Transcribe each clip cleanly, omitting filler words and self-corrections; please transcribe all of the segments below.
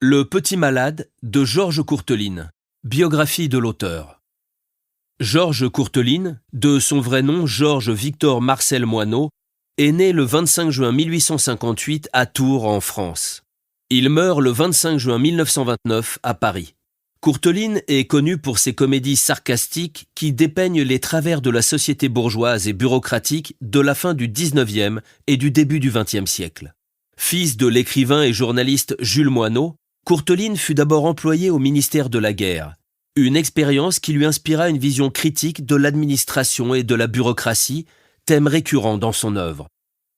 Le Petit Malade de Georges Courteline. Biographie de l'auteur. Georges Courteline, de son vrai nom Georges Victor Marcel Moineau, est né le 25 juin 1858 à Tours en France. Il meurt le 25 juin 1929 à Paris. Courteline est connu pour ses comédies sarcastiques qui dépeignent les travers de la société bourgeoise et bureaucratique de la fin du XIXe et du début du XXe siècle. Fils de l'écrivain et journaliste Jules Moineau, Courteline fut d'abord employé au ministère de la Guerre, une expérience qui lui inspira une vision critique de l'administration et de la bureaucratie, thème récurrent dans son œuvre.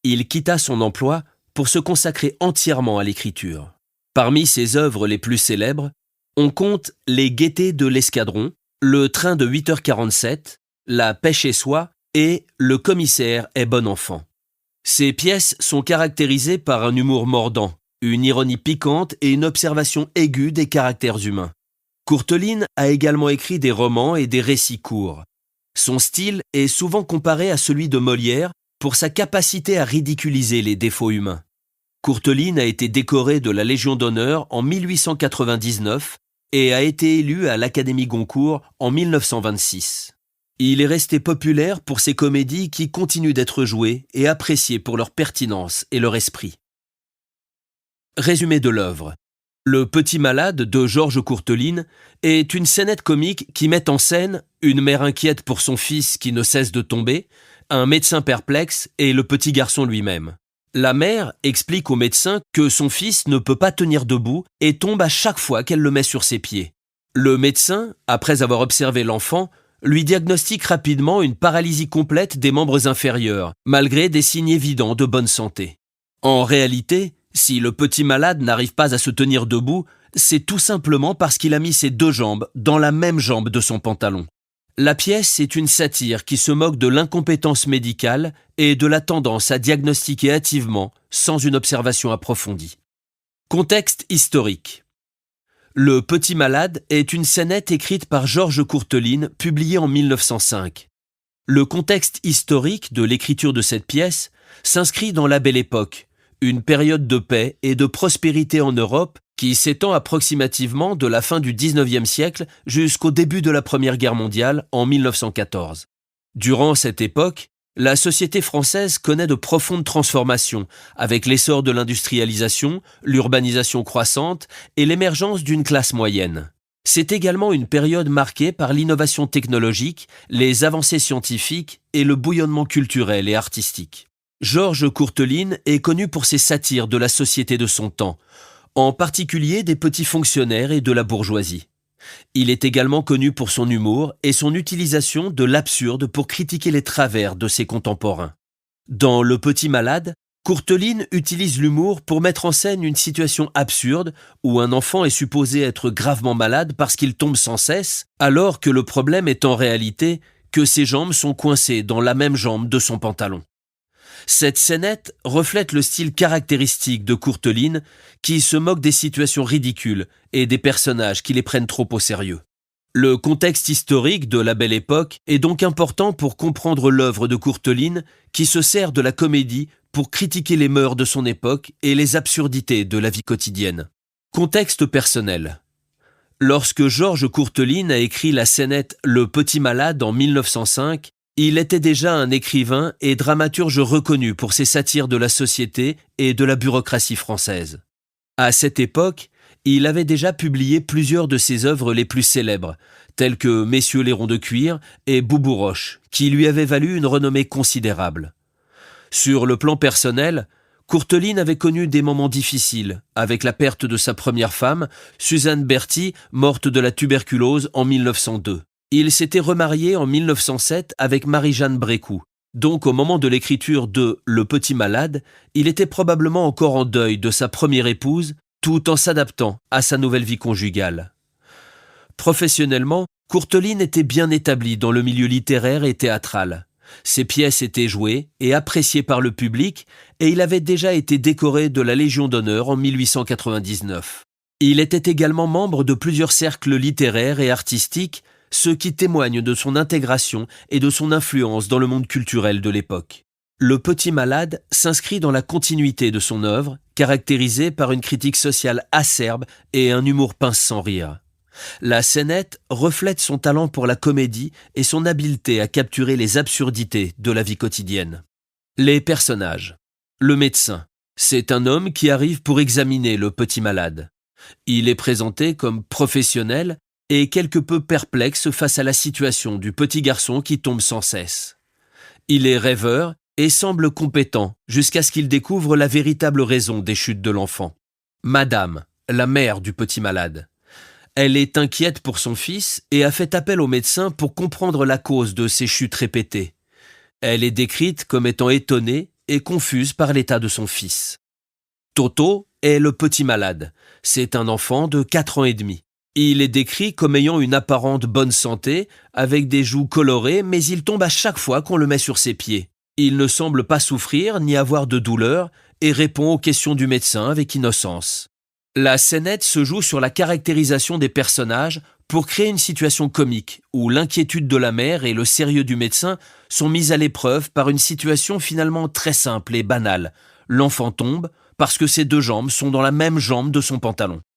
Il quitta son emploi pour se consacrer entièrement à l'écriture. Parmi ses œuvres les plus célèbres, on compte Les Gaîtés de l'Escadron, Le Train de 8h47, La Pêche et Soie et Le Commissaire est bon enfant. Ces pièces sont caractérisées par un humour mordant, une ironie piquante et une observation aiguë des caractères humains. Courteline a également écrit des romans et des récits courts. Son style est souvent comparé à celui de Molière pour sa capacité à ridiculiser les défauts humains. Courteline a été décoré de la Légion d'honneur en 1899 et a été élu à l'Académie Goncourt en 1926. Il est resté populaire pour ses comédies qui continuent d'être jouées et appréciées pour leur pertinence et leur esprit. Résumé de l'œuvre. Le Petit Malade de Georges Courteline est une scénette comique qui met en scène une mère inquiète pour son fils qui ne cesse de tomber, un médecin perplexe et le petit garçon lui-même. La mère explique au médecin que son fils ne peut pas tenir debout et tombe à chaque fois qu'elle le met sur ses pieds. Le médecin, après avoir observé l'enfant, lui diagnostique rapidement une paralysie complète des membres inférieurs, malgré des signes évidents de bonne santé. En réalité, si le petit malade n'arrive pas à se tenir debout, c'est tout simplement parce qu'il a mis ses deux jambes dans la même jambe de son pantalon. La pièce est une satire qui se moque de l'incompétence médicale et de la tendance à diagnostiquer hâtivement sans une observation approfondie. Contexte historique. Le Petit Malade est une scénette écrite par Georges Courteline, publiée en 1905. Le contexte historique de l'écriture de cette pièce s'inscrit dans la Belle Époque, une période de paix et de prospérité en Europe qui s'étend approximativement de la fin du XIXe siècle jusqu'au début de la Première Guerre mondiale en 1914. Durant cette époque, la société française connaît de profondes transformations avec l'essor de l'industrialisation, l'urbanisation croissante et l'émergence d'une classe moyenne. C'est également une période marquée par l'innovation technologique, les avancées scientifiques et le bouillonnement culturel et artistique. Georges Courteline est connu pour ses satires de la société de son temps, en particulier des petits fonctionnaires et de la bourgeoisie. Il est également connu pour son humour et son utilisation de l'absurde pour critiquer les travers de ses contemporains. Dans Le Petit Malade, Courteline utilise l'humour pour mettre en scène une situation absurde où un enfant est supposé être gravement malade parce qu'il tombe sans cesse, alors que le problème est en réalité que ses jambes sont coincées dans la même jambe de son pantalon. Cette scénette reflète le style caractéristique de Courteline qui se moque des situations ridicules et des personnages qui les prennent trop au sérieux. Le contexte historique de la Belle Époque est donc important pour comprendre l'œuvre de Courteline qui se sert de la comédie pour critiquer les mœurs de son époque et les absurdités de la vie quotidienne. Contexte personnel. Lorsque Georges Courteline a écrit la scénette Le Petit Malade en 1905, il était déjà un écrivain et dramaturge reconnu pour ses satires de la société et de la bureaucratie française. À cette époque, il avait déjà publié plusieurs de ses œuvres les plus célèbres, telles que Messieurs les ronds de cuir et Boubouroche, qui lui avaient valu une renommée considérable. Sur le plan personnel, Courteline avait connu des moments difficiles, avec la perte de sa première femme, Suzanne Berthy, morte de la tuberculose en 1902. Il s'était remarié en 1907 avec Marie-Jeanne Brécoux. Donc au moment de l'écriture de Le Petit Malade, il était probablement encore en deuil de sa première épouse, tout en s'adaptant à sa nouvelle vie conjugale. Professionnellement, Courteline était bien établi dans le milieu littéraire et théâtral. Ses pièces étaient jouées et appréciées par le public et il avait déjà été décoré de la Légion d'honneur en 1899. Il était également membre de plusieurs cercles littéraires et artistiques, ce qui témoigne de son intégration et de son influence dans le monde culturel de l'époque. Le Petit Malade s'inscrit dans la continuité de son œuvre, caractérisée par une critique sociale acerbe et un humour pince sans rire. La scénette reflète son talent pour la comédie et son habileté à capturer les absurdités de la vie quotidienne. Les personnages. Le médecin. C'est un homme qui arrive pour examiner le Petit Malade. Il est présenté comme professionnel et quelque peu perplexe face à la situation du petit garçon qui tombe sans cesse. Il est rêveur et semble compétent jusqu'à ce qu'il découvre la véritable raison des chutes de l'enfant. Madame, la mère du Petit Malade. Elle est inquiète pour son fils et a fait appel au médecin pour comprendre la cause de ses chutes répétées. Elle est décrite comme étant étonnée et confuse par l'état de son fils. Toto est le Petit Malade. C'est un enfant de 4 ans et demi. Il est décrit comme ayant une apparente bonne santé, avec des joues colorées, mais il tombe à chaque fois qu'on le met sur ses pieds. Il ne semble pas souffrir ni avoir de douleur et répond aux questions du médecin avec innocence. La scénette se joue sur la caractérisation des personnages pour créer une situation comique où l'inquiétude de la mère et le sérieux du médecin sont mis à l'épreuve par une situation finalement très simple et banale. L'enfant tombe parce que ses 2 jambes sont dans la même jambe de son pantalon.